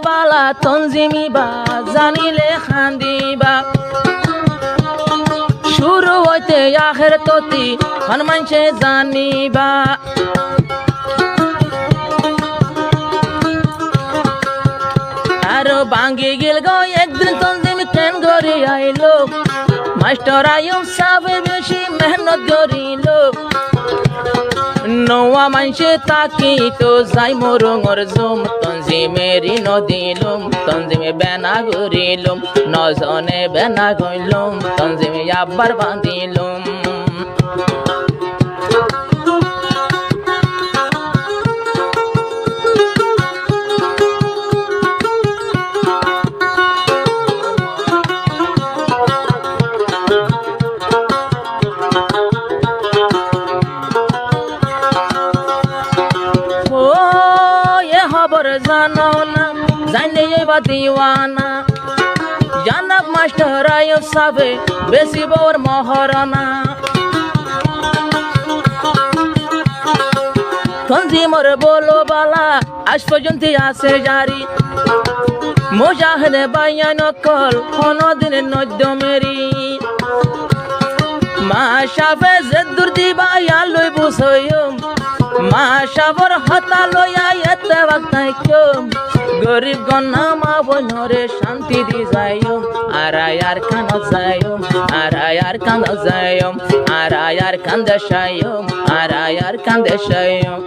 বালা তঞ্জিমিবা জানিলে খান্দিবা শুরু হইতে আখের ততি হনুমানছে জানিবা আর ভাঙ্গি গেল গো একদিন তঞ্জিম কেন গড়ি আইলো মাস্টার আয়ুব সাবে বেশি মেহনত করিল নোয়া মানছে তাকি তো যাই মোরঙর জুম তঞ্জিমেরি নদিলুম তঞ্জিমে বেনা গরিলুম নজনে বেনা গইলুম তঞ্জিমে আব্বার বাঁধিলুম জানো না জানলে এবার দিওয়ানা জানাক মাস্টার আয়ুব সাবে বেশি বউর মহারণা তঞ্জিমর বলো বালা আজ পর্যন্ত আছে জারি মুজাহিদে বাইয়ান কল কোনদিন নদ্য মেরি মা সাবে জেদুর দিবা আলুই বুঝইম মা সাবর হতা লইয়া এতে বাক্তাই কম গরিব গন্না মা বনরে শান্তি দি যাইম আরায়ার কান যাইম আরায়ার কান যাইম আরায়ার কান্দে শাইম আরায়ার কান্দে শাইম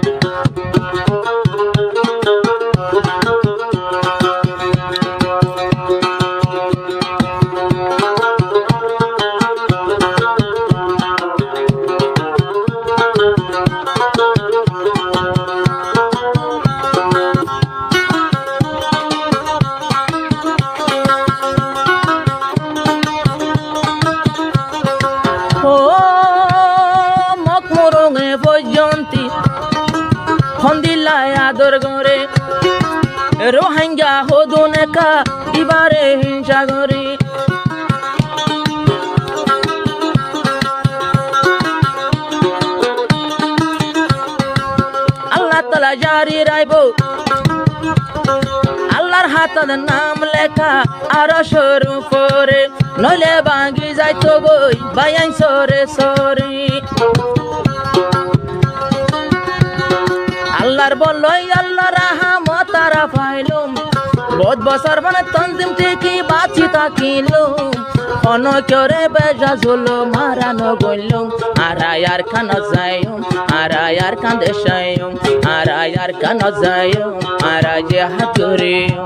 আদর গরে রোহিঙ্গা হদুনে কা দিবারে হিংসা গরে আল্লাহ তাআলা জারি রাইব আল্লাহর হাতের নাম লেখা আর সরু পরে নইলে ভাঙ্গি যাইতো গই বায়ান সরে সরে আল্লাহর বলই আল্লাহ রাহমত তারা পাইলুম বহুত বছর মানে তঞ্জিম থেকে বাঁচি তাকিলুম কোন করে বেজা ঝুলো মারানো গইলুম আরায়ার খান যাইম আরায়ার কান্দে শাইম আরায়ার কান যাইম আরাজে হাতুরিম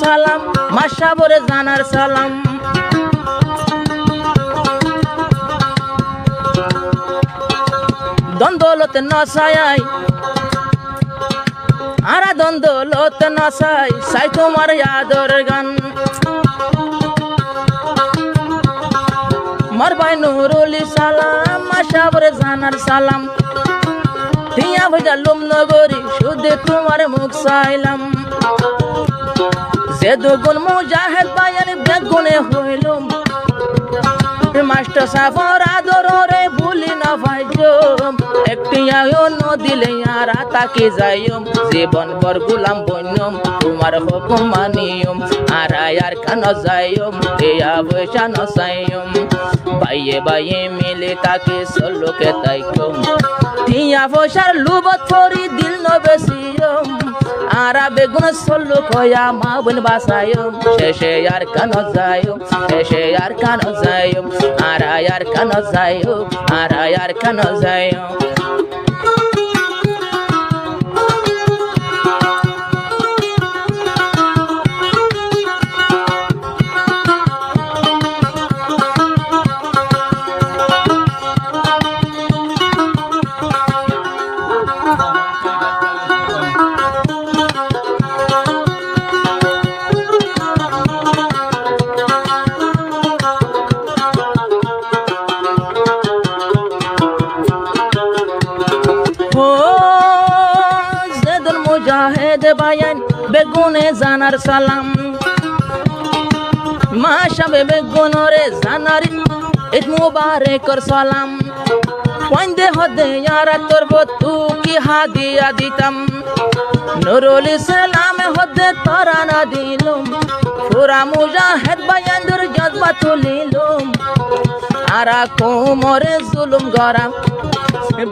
সালাম মাশাবরে জানার সালাম দ্বন্দ্বলতে নসাই আরা দ্বন্দ্বলতে নসাই সাই তোমার আদর গান মর ভাই নুরুল সালাম মাশাবরে জানার সালাম তিয়া ভজা লুম নগরী শুধু তোমার মুখ চাইলাম যে দুগুণ মুজাহিদ বায়ান বেগুনে হইলুম মাস্টার সাফর আদরে ভুলি না ভাইজম একটি আয়ন দিলে আর তাকে যাইম জীবন ভর গুলাম বন্যম তোমার হুকুম মানিয়ম আর আয়ার কান যাইম দেয়া বৈশা নসাইম বাইয়ে বাইয়ে মিলে তাকে সল্লোকে তাইকম টিয়া বৈশার লুবত ফরি দিল নবেসিয়ম আরা বেগুন সল্লু কয়া মা বোন বাসায়ম শেষে আর কান যাইম শেষে আর কান যাইম আর আয়ার কান যাইম আর আয়ার কান যাইম বায়ান বেগুনে জানার সালাম মা সবে বেগুনরে জানার ঈদ মুবারকর সালাম পন্দে হদে ইয়ারা তোর বতু কি হাদিয়া দিতাম নুরুল ইসলাম হদে তোরা না দিলুম পুরা মুজাহিদ বায়ান্দুর জজবা তুলিলুম আরা কোমরে জুলুম গরাম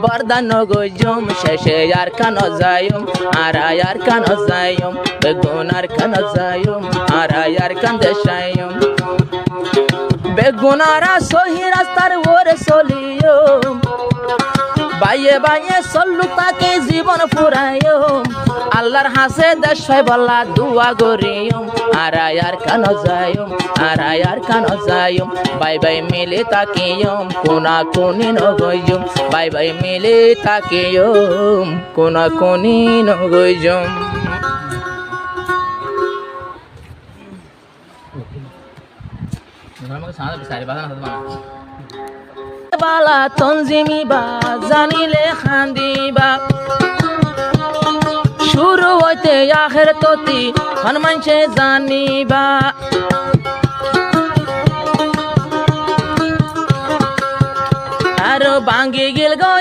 বরদান গজম শেষে আর কান যায়ুম আরা আর কান যায়ুম বেগুন আর কান যায়ুম আরা আর কান দেশায়ুম বেগুনারা সহি রাস্তার ওরে চলিয়ুম বাইয়ে বাইয়ে চললু তাকে জীবন ফুরায়ুম আল্লাহর হাসে দেশ বলা দুয়া গরিয়ুম আরাই আর কান যায়ুম আরাই আর কান যায়ুম বাই বাই মিলে তাকিয়ুম কোনা কোনি নগইয়ুম বাই বাই মিলে তাকিয়ুম কোনা কোনি নগইয়ুম বালা তঞ্জিমি বা জানিলে খান্দিবা শুরু হইতে আখের ততি হনুমানছে জানিবা আর ভাঙ্গি গেল গো